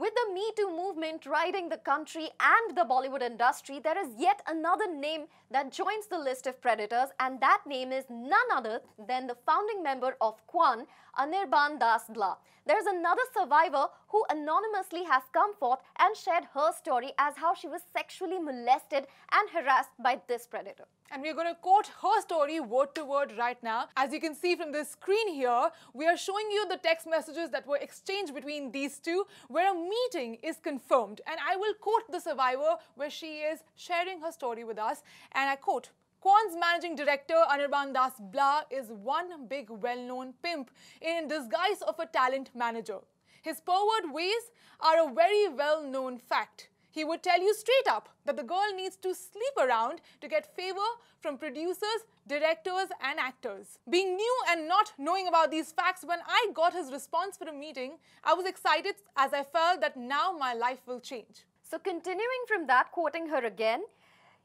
With the Me Too movement riding the country and the Bollywood industry, there is yet another name that joins the list of predators, and that name is none other than the founding member of KWAN, Anirban Blah. There is another survivor who anonymously has come forth and shared her story as how she was sexually molested and harassed by this predator. And we're going to quote her story word to word right now. As you can see from the screen here, we are showing you the text messages that were exchanged between these two, where a meeting is confirmed. And I will quote the survivor where she is sharing her story with us. And I quote, KWAN's managing director Anirban Blah is one big well-known pimp in disguise of a talent manager. His pervert ways are a very well-known fact. He would tell you straight up that the girl needs to sleep around to get favor from producers, directors and actors. Being new and not knowing about these facts, when I got his response for a meeting, I was excited as I felt that now my life will change. So continuing from that, quoting her again,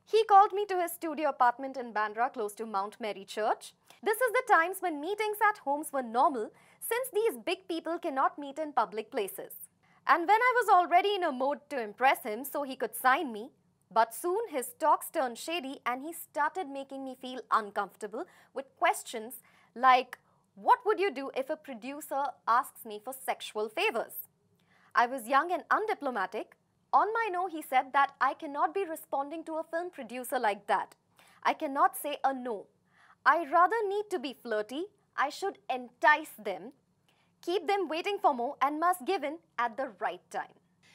he called me to his studio apartment in Bandra close to Mount Mary Church. This is the times when meetings at homes were normal, since these big people cannot meet in public places. And when I was already in a mode to impress him so he could sign me, but soon his talks turned shady and he started making me feel uncomfortable with questions like, what would you do if a producer asks me for sexual favors? I was young and undiplomatic. On my no, he said that I cannot be responding to a film producer like that. I cannot say a no. I rather need to be flirty. I should entice them, keep them waiting for more, and must give in at the right time.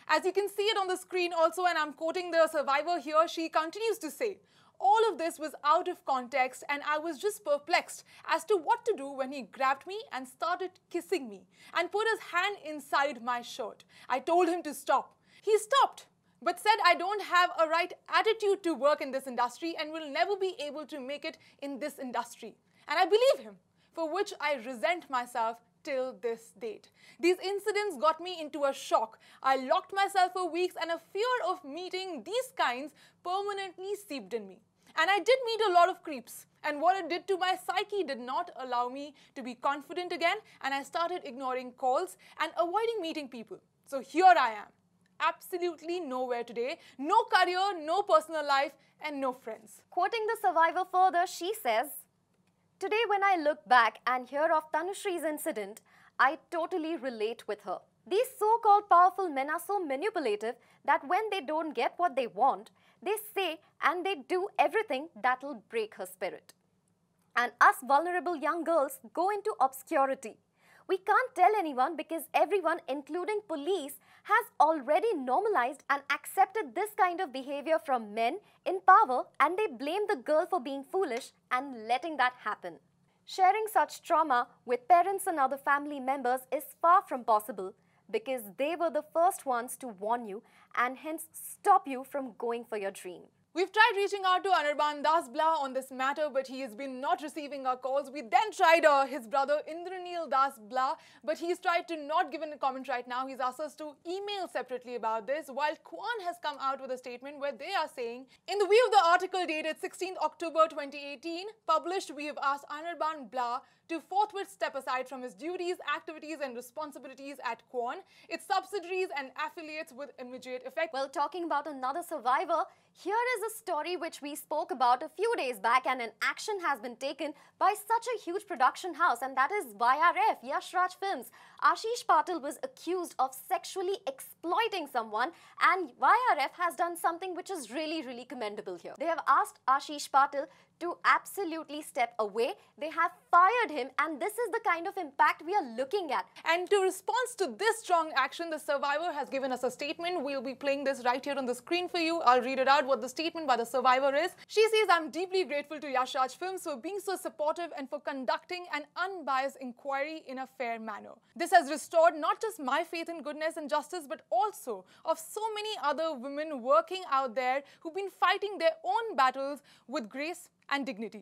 As you can see it on the screen also, and I'm quoting the survivor here, she continues to say, all of this was out of context and I was just perplexed as to what to do when he grabbed me and started kissing me and put his hand inside my shirt. I told him to stop. He stopped, but said I don't have a right attitude to work in this industry and will never be able to make it in this industry. And I believe him, for which I resent myself till this date. These incidents got me into a shock. I locked myself for weeks and a fear of meeting these kinds permanently seeped in me. And I did meet a lot of creeps. And what it did to my psyche did not allow me to be confident again, and I started ignoring calls and avoiding meeting people. So here I am. Absolutely nowhere today, no career, no personal life, and no friends. Quoting the survivor further, she says, today when I look back and hear of Tanushri's incident, I totally relate with her. These so-called powerful men are so manipulative that when they don't get what they want, they say and they do everything that'll break her spirit. And us vulnerable young girls go into obscurity. We can't tell anyone because everyone, including police, has already normalized and accepted this kind of behavior from men in power, and they blame the girl for being foolish and letting that happen. Sharing such trauma with parents and other family members is far from possible because they were the first ones to warn you and hence stop you from going for your dream. We've tried reaching out to Anirban Blah on this matter, but he has been not receiving our calls. We then tried his brother Indranil Blah, but he's tried to not give in a comment right now. He's asked us to email separately about this, while KWAN has come out with a statement where they are saying, in the view of the article dated 16th October 2018, published, we have asked Anirban Blah to forthwith step aside from his duties, activities and responsibilities at KWAN, its subsidiaries and affiliates with immediate effect. Well, talking about another survivor, here is a story which we spoke about a few days back, and an action has been taken by such a huge production house, and that is YRF, Yash Raj Films. Ashish Patil was accused of sexually exploiting someone, and YRF has done something which is really commendable here. They have asked Ashish Patil to absolutely step away. They have fired him, and this is the kind of impact we are looking at. And to respond to this strong action, the survivor has given us a statement. We'll be playing this right here on the screen for you. I'll read it out what the statement by the survivor is. She says, I'm deeply grateful to Yash Raj Films for being so supportive and for conducting an unbiased inquiry in a fair manner. This has restored not just my faith in goodness and justice, but also of so many other women working out there who've been fighting their own battles with grace and dignity.